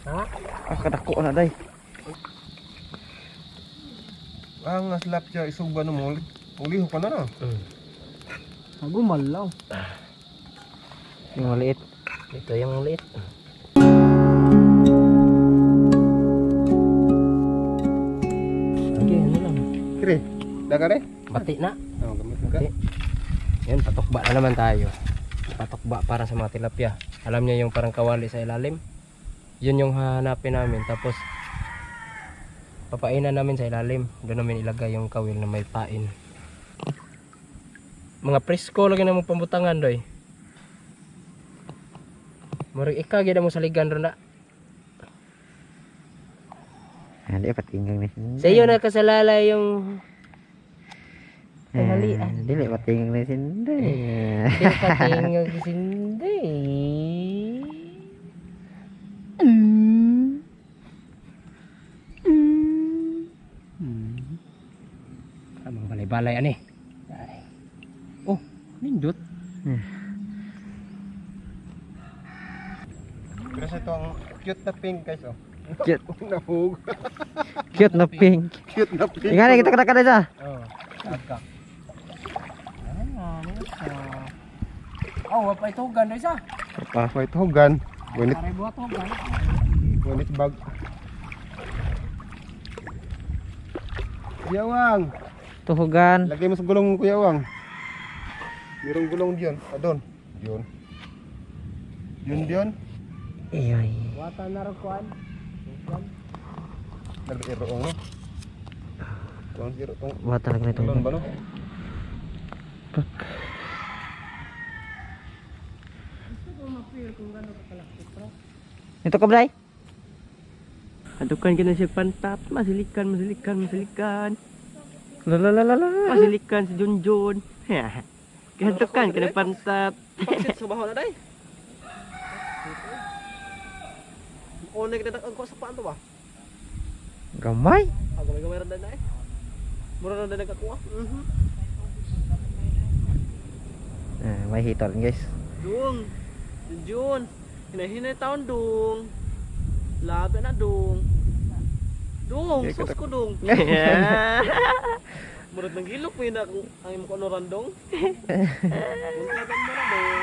Ha? Kadako na day. Ang aslap siya isuba no mo. Uli ko na na. Agumalaw. Yung maliit. Ito yung maliit. Okay, ano lang. Kire, dagare? Bati na. Oh, gamit ka. Bati. Yan, patukba na naman tayo. Patukba para sa mga tilapia. Alam niyo yung parang kawali sa ilalim? Yun yung hanapin namin. Tapos, papainan namin sa ilalim. Doon namin ilagay yung kawil na may pain. Mga presko lagi na mong pambutangan doy. Murag ikagi na mo sa ligan ron na. Hindi patinggang na sinday. Sa iyo na kasalala yung tanghalian. Dili patinggang na sinday. Hindi patingog sinday. Mga balay-balay ani. Oh, nindot. Pero sa ito ang cute na pink guys oh. Cute. Nahug. Cute na pink. Cute na pink. Ingani kita kada sa. Oh, agak. Oh, wapay tugan doy sa. Pa. White hogan. Winit Pare buhat tugan. winit bag. Yawang. Tuhugan. Lagay mo sa gulong Kuya Wang. Mayroong gulong diyon. Adon. Diyon. Diyon. Iyoy. Wata na ro kuan. Nag-iroong no. Kuang zero tong. Buhat talaga na ito. Gulong ba no? Ito ka bray? Adukan kita siya pantat, masilikan. Lalalala. Masilikan si Junjun. Adukan kena pantat. Bakit sa baho na day? Ono kita ang ko sa paan to ba? Gamay. Ako may kamera na eh. Mura na nagkakuha. May hitor guys. Dung. Junjun. Hinahinay taon dong. Labi na dong. Dong, sus ko dong. Murad ng gilok mo yun ang imo ko randong. Puntagan mo na dong.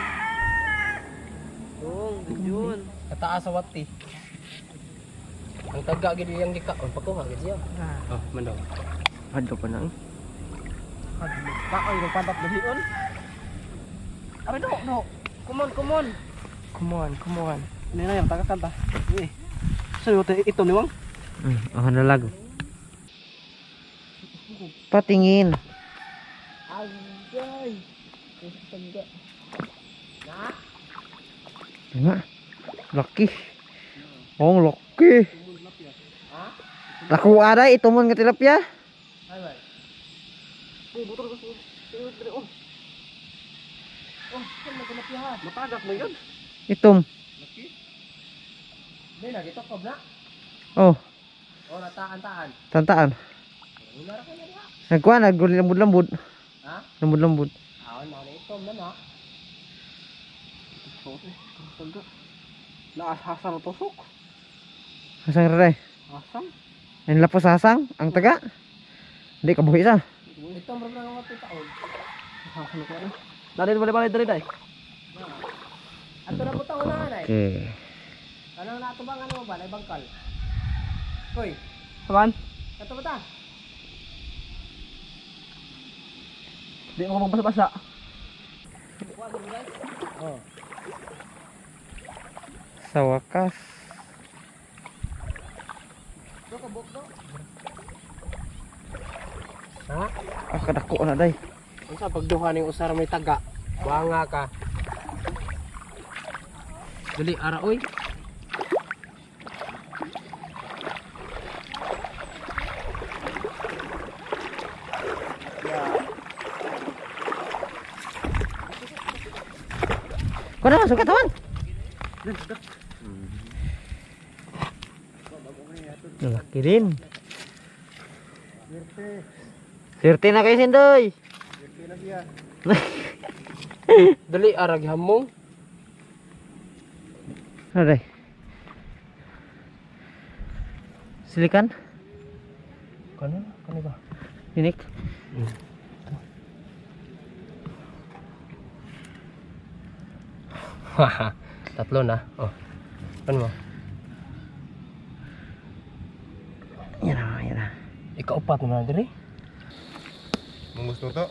Dong, Junjun. Kataas sa wati. Ang taga gid yang gikaon pakuha gid siya. Oh, mandong. Hadto pa na. Kaoy ng pantat dahion. Abi do. Come on. Ini na yang taga kanta. Ni. Sayo ito ni Wang. Ang hanalag. Patingin. Agay. Taga. Nga. Laki. Oh, laki. Laku ada itumon nga tilapia. Ay. Butor ko. Oh. Oh, kan tilapia. Matagak mo yun. Itum. Di na gito kob na. Oh, Oh, nataan-taan. tantaan. Wala ra kanya diha. Nagkuha naglambud-lambud. Ha? Lambud-lambud. Awan mo na itom na na. Naasasang tusok. Hasang ray. Asang. Ang lapos hasang ang taga. Hindi kabuhi sa. Itom ra na nga taon. Asang ko na. Dari balik dari. Ato na po taon na nay. Okay. Ano na ato bang ano ba nay bangkal? Koy, Kapan? ato ba ta? Di mo magbasa-basa. Oh. Sa wakas. Do ka bok do. Ha? Kadako na day. Unsa pagduha ning usar may taga? Buanga ka. Dali ara oy. Kau na masuk katawan. Laki din. Sirte na kayo sindoy. Dali ara gihamong. Aray. Silikan? Kano ba? Inik? Haha, tatlo na. Oh. Ano mo? Yan na, yan na. Ikaupat na diri. Munggus to to.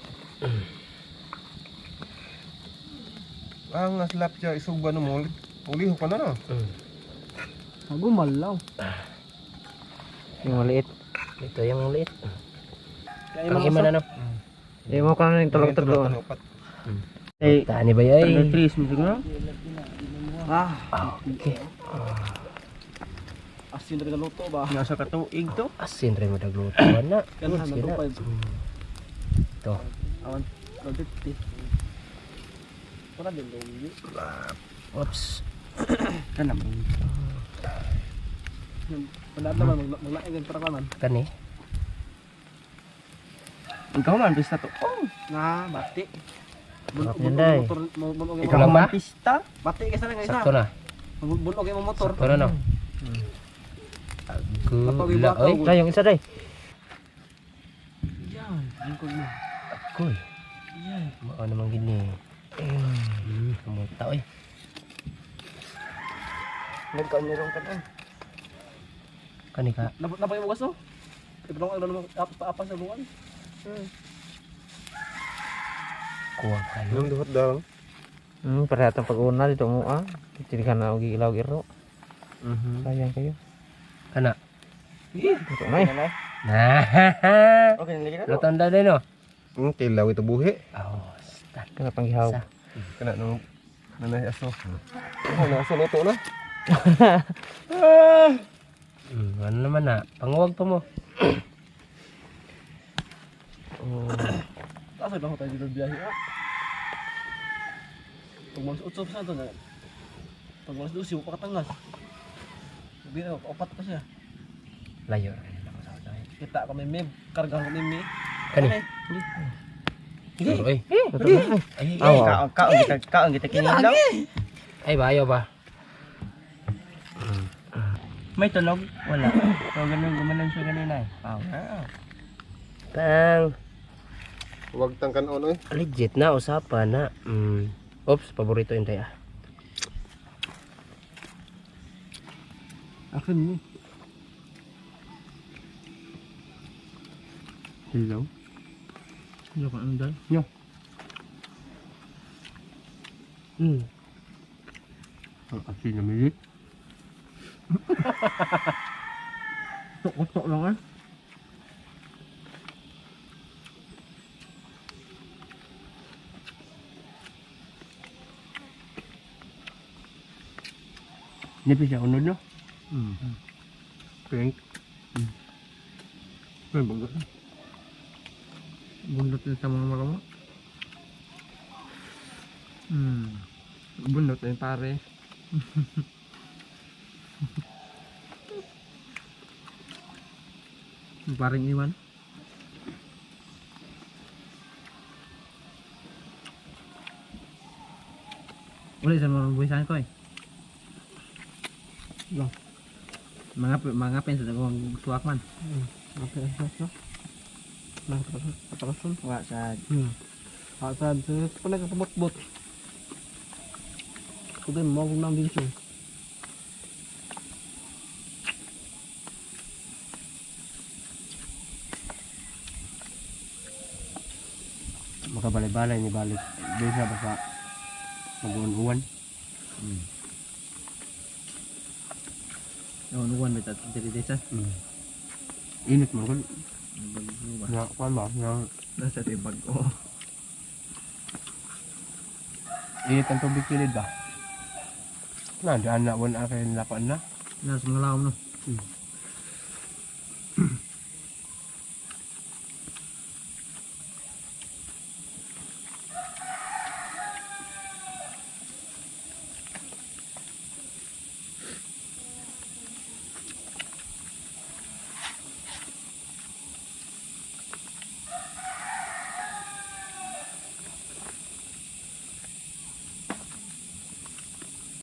Ang aslap siya isuba no mo. Uli ko na no. Ako malaw. Yung maliit. Ito yung liit. Kaya Ang ima na no. Eh, mo ka na yung tulog-tulog. Eh, Tani ba yay? Tris mo siguro? Okay. Asin rin na luto ba? Nasa katuig to. Asin rin mo dagluto na. Ganahan na Sige na. 2.5. Ito. Awan, 150. Wala din lumi. Oops. Kana mo. Wala naman, maglaing para kanan. Kani. Ikaw man pista to. Na, bati. Yan, day. Ikaw lang ba? pista? Bati kasi na ngayon Sakto na. Bunog yung motor. Sakto na no. Napawid Gula. ba Oy. ako? Dai, yung isa dai. Yan, yung kog mo. Cool. Yan. Mao naman gini. Kamuta oy. Nagkaon niyo ron kanan. Kani ka. Napay mo gaso? Ibrong ang naman apa sa buwan. Kuha ka no. Nung duhot daw. Para atong pag-una dito mo Hindi ka na og ilaw iro. Sayang kayo. Kana. Ito na eh. Nah. Okay, nalagyan na. Luton daw din no. Tilaw ito buhi. Oh, start. Kana pang gihaw. Sa. Kana nung nanay aso. Oh, nasa luto na. Ano naman na. Panguwag pa mo. Asa ba ko tayo dito biyahe? Pag mas utsop sa ito na. Pag mas dusi, pa katangas. Sabi na, opat pa siya. Layo. Kita ko may mib, karga ko may mib. Kani. Sige. Oy. Ay. Kaon kita kinilaw. Ay bayo ba? May tunog? Wala. So ganun gumanon siya kanina eh. Tang. Huwag tangkan on oy. Legit na usapan na. Oops, paborito yun tayo. Akin mo. Hello. Yo ka ano dai? Ang asin na milit. Tok lang eh. Nipis siya unod no? Pink. Ay, baga. Bundot na sa mga maramo. Bundot na yung pare. Paring iwan. Ulit sa mga buwisan ko eh. Mga pen sa dagong suwak man. Okay, so. Nakapalasun. Wa sa Asad, so pala ka pabot-bot. Kudo mo kung nang bisyo. Makabalay-balay ni balik. Doon siya basta mag-uwan-uwan. oh nuwan beta diri desa. Init man ko. Ya, kuan ba? Yang Nasa tibag ko. Init ang tubig kilid ba? Na, daan na wan akin lakuan na. Nasa mga laom no.